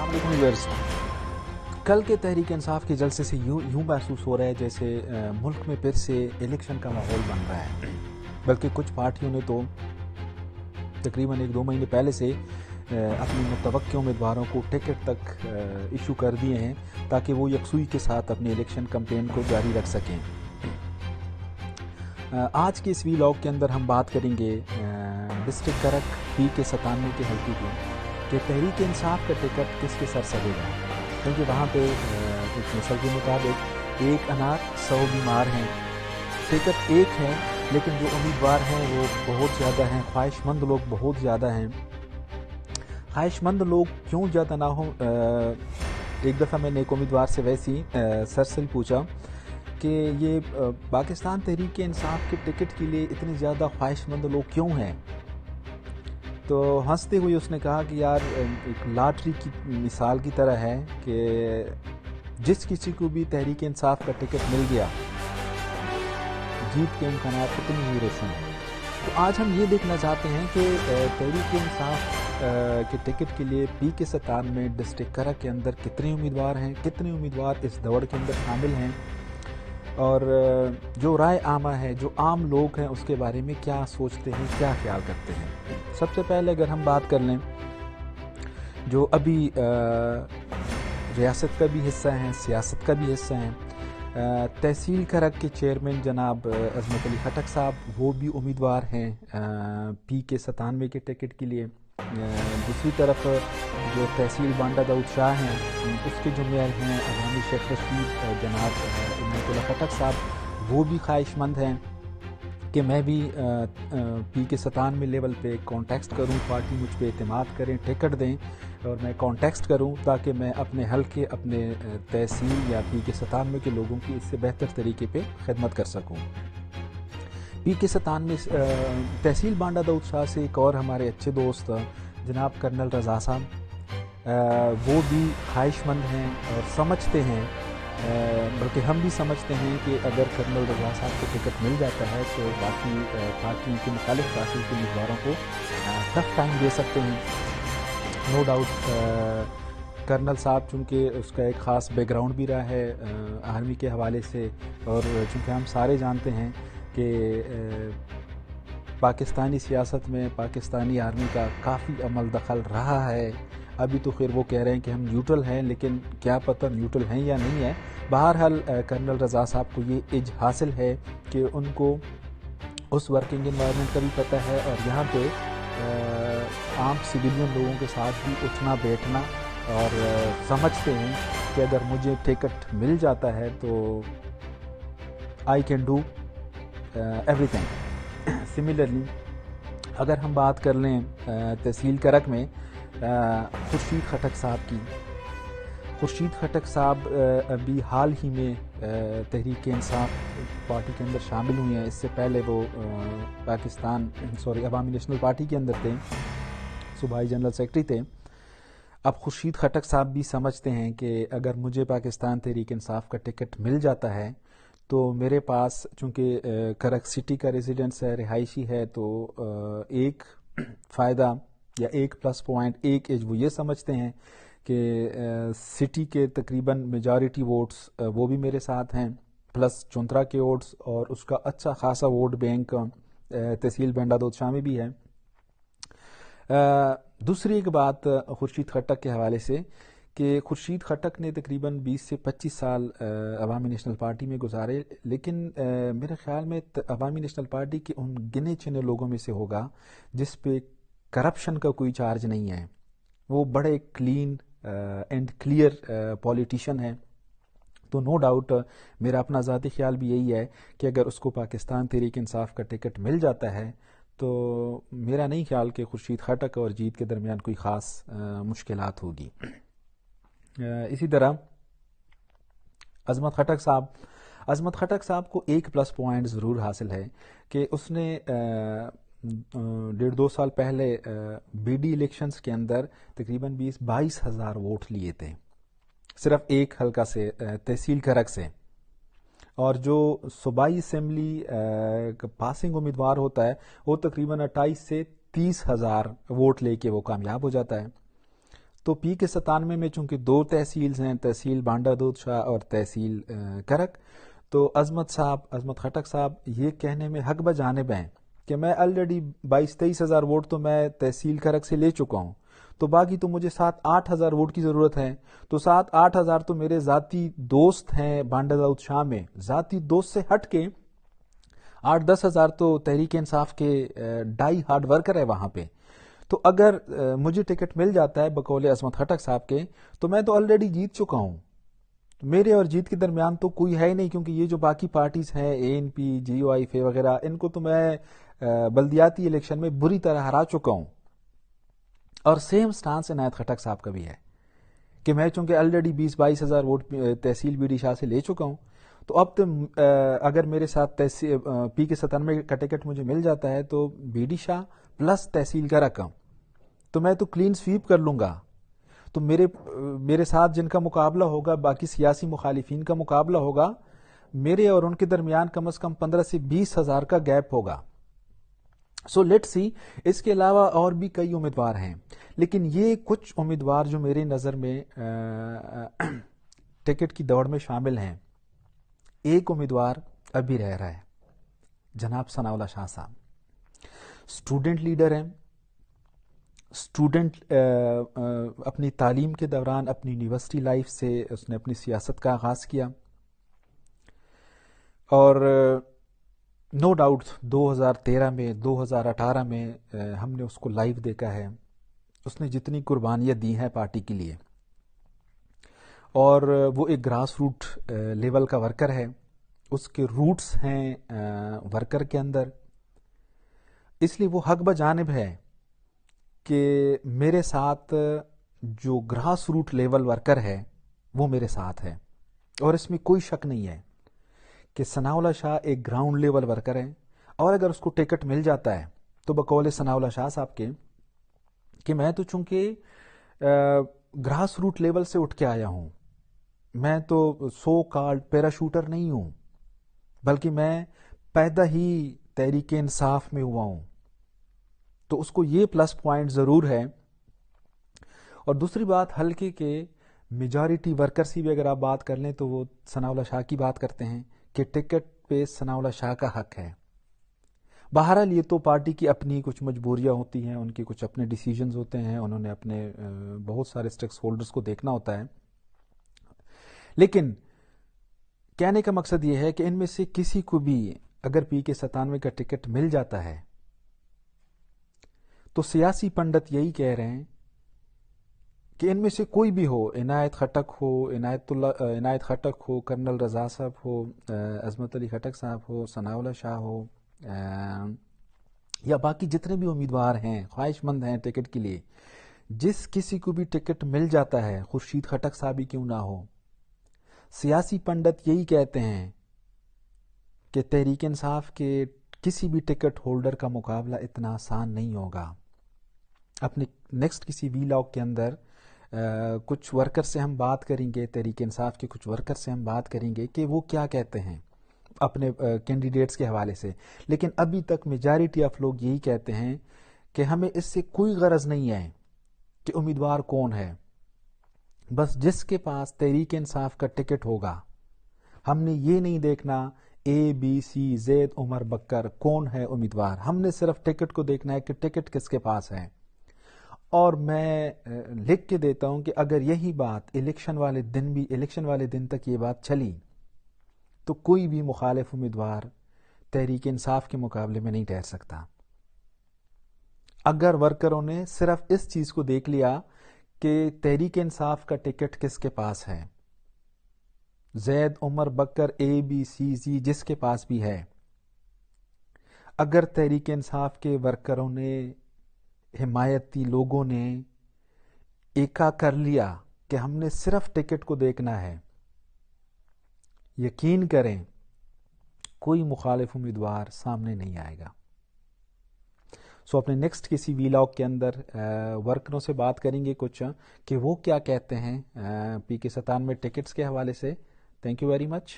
अस्सलाम वालेकुम व्यूअर्स। कल के तहरीक इंसाफ के जलसे से यूं महसूस हो रहा है जैसे मुल्क में फिर से इलेक्शन का माहौल बन रहा है, बल्कि कुछ पार्टियों ने तो तकरीबन 1-2 महीने पहले से अपनी मुतवक्किल उम्मीदवारों को टिकट तक इशू कर दिए हैं ताकि वो यकसुई के साथ अपनी इलेक्शन कैंपेन को जारी रख सकें। आज के इस वीलॉग के अंदर हम बात करेंगे डिस्ट्रिक्ट करक P97 के हल्के की कि तहरीक इंसाफ का टिकट किसके सर सजेगा, क्योंकि वहाँ पे एक मिसल के मुताबिक एक अनार 100 बीमार हैं। टिकट एक है लेकिन जो उम्मीदवार हैं वो बहुत ज़्यादा हैं, ख्वाहिशमंद लोग बहुत ज़्यादा हैं। ख्वाहिशमंद लोग क्यों ज़्यादा ना हो, एक दफ़ा मैंने एक उम्मीदवार से वैसी सरसरी पूछा कि ये पाकिस्तान तहरीक इंसाफ के टिकट के लिए इतने ज़्यादा ख्वाहिशमंद लोग क्यों हैं। तो हंसते हुए उसने कहा कि यार एक लॉटरी की मिसाल की तरह है कि जिस किसी को भी तहरीक इंसाफ का टिकट मिल गया जीत के इम्कानात उतनी ही रोशन है। तो आज हम ये देखना चाहते हैं कि तहरीक इंसाफ के टिकट के लिए P97 में डिस्ट्रिक्ट करक के अंदर कितने उम्मीदवार हैं, कितने उम्मीदवार इस दौड़ के अंदर शामिल हैं, और जो राय आमा है, जो आम लोग हैं, उसके बारे में क्या सोचते हैं, क्या ख्याल करते हैं। सबसे पहले अगर हम बात कर लें, जो अभी रियासत का भी हिस्सा हैं, सियासत का भी हिस्सा हैं, तहसील करक के चेयरमैन जनाब अजमत अली खटक साहब, वो भी उम्मीदवार हैं P97 के टिकट के लिए। दूसरी तरफ जो तहसील बांडा दाऊद शाह हैं, उसके जो मेयर हैं अवामी शेख रशीद जनाब इनायतुल्लाह खटक साहब, वो भी ख्वाहिशमंद हैं कि मैं भी P97 लेवल पे कॉन्टेक्स्ट करूं, पार्टी मुझ पे एतमाद करें, टिकट दें और मैं कॉन्टेक्स्ट करूं ताकि मैं अपने हल्के, अपने तहसील या P97 के लोगों की इससे बेहतर तरीके पे खिदमत कर सकूं। P97 में तहसील बांडा दाऊद शाह से एक और हमारे अच्छे दोस्त जनाब कर्नल रज़ा साहब, वो भी ख्वाहिशमंद हैं और समझते हैं, बल्कि हम भी समझते हैं कि अगर कर्नल रज़ा साहब को टिकट मिल जाता है तो बाकी पार्टियों के मुखालिफ पार्टियों के उम्मीदवारों को टफ टाइम दे सकते हैं। नो डाउट कर्नल साहब चूँकि उसका एक ख़ास बैकग्राउंड भी रहा है आर्मी के हवाले से, और चूँकि हम सारे जानते हैं कि पाकिस्तानी सियासत में पाकिस्तानी आर्मी का काफ़ी अमल दखल रहा है। अभी तो खैर वो कह रहे हैं कि हम न्यूट्रल हैं, लेकिन क्या पता न्यूट्रल हैं या नहीं है। बहरहाल कर्नल रज़ा साहब को ये एज हासिल है कि उनको उस वर्किंग एनवायरनमेंट का भी पता है और यहाँ पे आम सिविलियन लोगों के साथ भी उठना बैठना, और समझते हैं कि अगर मुझे टिकट मिल जाता है तो I can do everything. Similarly अगर हम बात कर लें तहसील करक में खुर्शीद खटक साहब की, खुर्शीद खटक साहब अभी हाल ही में तहरीक इंसाफ पार्टी के अंदर शामिल हुए हैं। इससे पहले वो अवामी नेशनल पार्टी के अंदर थे, सूबाई जनरल सेक्रेटरी थे। अब खुर्शीद खटक साहब भी समझते हैं कि अगर मुझे पाकिस्तान तहरीक इंसाफ का टिकट मिल जाता है तो मेरे पास, चूँकि करक सिटी का रेजिडेंस है, रिहायशी है, तो एक फ़ायदा या एक प्लस पॉइंट एक एज वो ये समझते हैं कि सिटी के तकरीबन मेजॉरिटी वोट्स वो भी मेरे साथ हैं, प्लस चुंतरा के वोट्स, और उसका अच्छा खासा वोट बैंक तहसील बांडा दाऊद शाह में भी है। दूसरी एक बात खुर्शीद खटक के हवाले से कि खुर्शीद खटक ने तकरीबन 20 से 25 साल अवामी नेशनल पार्टी में गुजारे, लेकिन मेरे ख्याल में अवामी नेशनल पार्टी के उन गिने चुने लोगों में से होगा जिस पे करप्शन का कोई चार्ज नहीं है। वो बड़े क्लीन एंड क्लियर पॉलिटिशियन है। तो नो डाउट मेरा अपना ज़ाती ख्याल भी यही है कि अगर उसको पाकिस्तान तहरीक इंसाफ का टिकट मिल जाता है तो मेरा नहीं ख्याल कि खुर्शीद खटक और जीत के दरमियान कोई ख़ास मुश्किलात होगी। इसी तरह अजमत खटक साहब को एक प्लस पॉइंट ज़रूर हासिल है कि उसने 1.5-2 साल पहले BD इलेक्शंस के अंदर तकरीबन 20-22 हज़ार वोट लिए थे, सिर्फ एक हल्का से तहसील करक से। और जो सूबाई असम्बली पासिंग उम्मीदवार होता है वो तकरीबन 28 से 30 हज़ार वोट लेके वो कामयाब हो जाता है। تو پی کے 97 میں چونکہ 2 تحصیلز ہیں، تحصیل بانڈا دود شاہ اور تحصیل کرک، تو عظمت خٹک صاحب یہ کہنے میں حق بجانب ہیں کہ میں آلریڈی 22-23 ہزار ووٹ تو میں تحصیل کرک سے لے چکا ہوں، تو باقی تو مجھے 7-8 ہزار ووٹ کی ضرورت ہے، تو 7-8 ہزار تو میرے ذاتی دوست ہیں بانڈا داؤد شاہ میں، ذاتی دوست سے ہٹ کے 8-10 ہزار تو تحریک انصاف کے ڈائی ہارڈ ورکر ہے وہاں پہ، تو اگر مجھے ٹکٹ مل جاتا ہے بقول عظمت خٹک صاحب کے تو میں تو آلریڈی جیت چکا ہوں، میرے اور جیت کے درمیان تو کوئی ہے ہی نہیں، کیونکہ یہ جو باقی پارٹیز ہیں ANP GOI وغیرہ، ان کو تو میں بلدیاتی الیکشن میں بری طرح ہرا چکا ہوں۔ اور سیم سٹانس عنایت خٹک صاحب کا بھی ہے کہ میں چونکہ آلریڈی 20-22 ہزار ووٹ تحصیل بی ڈی شاہ سے لے چکا ہوں، تو اب تو اگر میرے ساتھ پی کے 97 کا ٹکٹ مجھے مل جاتا ہے تو بی ڈی شاہ پلس تحصیل کا رقم تو میں تو کلین سویپ کر لوں گا، تو میرے ساتھ جن کا مقابلہ ہوگا، باقی سیاسی مخالفین کا مقابلہ ہوگا، میرے اور ان کے درمیان کم از کم 15 سے 20 ہزار کا گیپ ہوگا۔ سو لیٹ سی، اس کے علاوہ اور بھی کئی امیدوار ہیں، لیکن یہ کچھ امیدوار جو میرے نظر میں ٹکٹ کی دوڑ میں شامل ہیں۔ ایک امیدوار ابھی رہ رہا ہے، جناب ثناء اللہ شاہ صاحب، اسٹوڈنٹ لیڈر ہیں، اسٹوڈنٹ اپنی تعلیم کے دوران اپنی یونیورسٹی لائف سے اس نے اپنی سیاست کا آغاز کیا، اور نو ڈاؤٹ 2013 میں 2018 میں ہم نے اس کو لائیو دیکھا ہے، اس نے جتنی قربانیاں دی ہیں پارٹی کے لیے، اور وہ ایک گراس روٹ لیول کا ورکر ہے، اس کے روٹس ہیں ورکر کے اندر، اس لیے وہ حق بجانب ہے کہ میرے ساتھ جو گراس روٹ لیول ورکر ہے وہ میرے ساتھ ہے، اور اس میں کوئی شک نہیں ہے کہ ثناء اللہ شاہ ایک گراؤنڈ لیول ورکر ہے، اور اگر اس کو ٹکٹ مل جاتا ہے تو بقول ثناء اللہ شاہ صاحب کے کہ میں تو چونکہ گراس روٹ لیول سے اٹھ کے آیا ہوں، میں تو سو کالڈ پیراشوٹر نہیں ہوں، بلکہ میں پیدا ہی تحریک انصاف میں ہوا ہوں، تو اس کو یہ پلس پوائنٹ ضرور ہے۔ اور دوسری بات، حلقے کے میجارٹی ورکر سے بھی اگر آپ بات کر لیں تو وہ ثناء اللہ شاہ کی بات کرتے ہیں کہ ٹکٹ پہ ثناء اللہ شاہ کا حق ہے۔ بہرحال یہ تو پارٹی کی اپنی کچھ مجبوریاں ہوتی ہیں، ان کے کچھ اپنے ڈیسیجنز ہوتے ہیں، انہوں نے اپنے بہت سارے اسٹیک ہولڈرز کو دیکھنا ہوتا ہے، لیکن کہنے کا مقصد یہ ہے کہ ان میں سے کسی کو بھی اگر پی کے 97 کا ٹکٹ مل جاتا ہے تو سیاسی پنڈت یہی کہہ رہے ہیں کہ ان میں سے کوئی بھی ہو، عنایت خٹک ہو، کرنل رضا صاحب ہو، عظمت علی خٹک صاحب ہو، ثناء اللہ شاہ ہو، یا باقی جتنے بھی امیدوار ہیں خواہش مند ہیں ٹکٹ کے لیے، جس کسی کو بھی ٹکٹ مل جاتا ہے، خورشید خٹک صاحب ہی کیوں نہ ہو، سیاسی پنڈت یہی کہتے ہیں کہ تحریک انصاف کے کسی بھی ٹکٹ ہولڈر کا مقابلہ اتنا آسان نہیں ہوگا۔ اپنے نیکسٹ کسی ویلاگ کے اندر کچھ ورکر سے ہم بات کریں گے، تحریک انصاف کے کچھ ورکر سے ہم بات کریں گے کہ وہ کیا کہتے ہیں اپنے کینڈیڈیٹس کے حوالے سے، لیکن ابھی تک میجارٹی آف لوگ یہی کہتے ہیں کہ ہمیں اس سے کوئی غرض نہیں ہے کہ امیدوار کون ہے، بس جس کے پاس تحریک انصاف کا ٹکٹ ہوگا، ہم نے یہ نہیں دیکھنا ABC زید عمر بکر کون ہے امیدوار، ہم نے صرف ٹکٹ کو دیکھنا ہے کہ ٹکٹ کس کے پاس ہے۔ اور میں لکھ کے دیتا ہوں کہ اگر یہی بات الیکشن والے دن تک یہ بات چلی تو کوئی بھی مخالف امیدوار تحریک انصاف کے مقابلے میں نہیں ٹھہر سکتا۔ اگر ورکروں نے صرف اس چیز کو دیکھ لیا کہ تحریک انصاف کا ٹکٹ کس کے پاس ہے، زید عمر بکر ABC جس کے پاس بھی ہے، اگر تحریک انصاف کے ورکروں نے، حمایتی لوگوں نے ایکا کر لیا کہ ہم نے صرف ٹکٹ کو دیکھنا ہے، یقین کریں کوئی مخالف امیدوار سامنے نہیں آئے گا۔ سو اپنے نیکسٹ کسی ویلاگ کے اندر ورکروں سے بات کریں گے کچھ کہ وہ کیا کہتے ہیں پی کے 97 ٹکٹس کے حوالے سے۔ Thank you very much.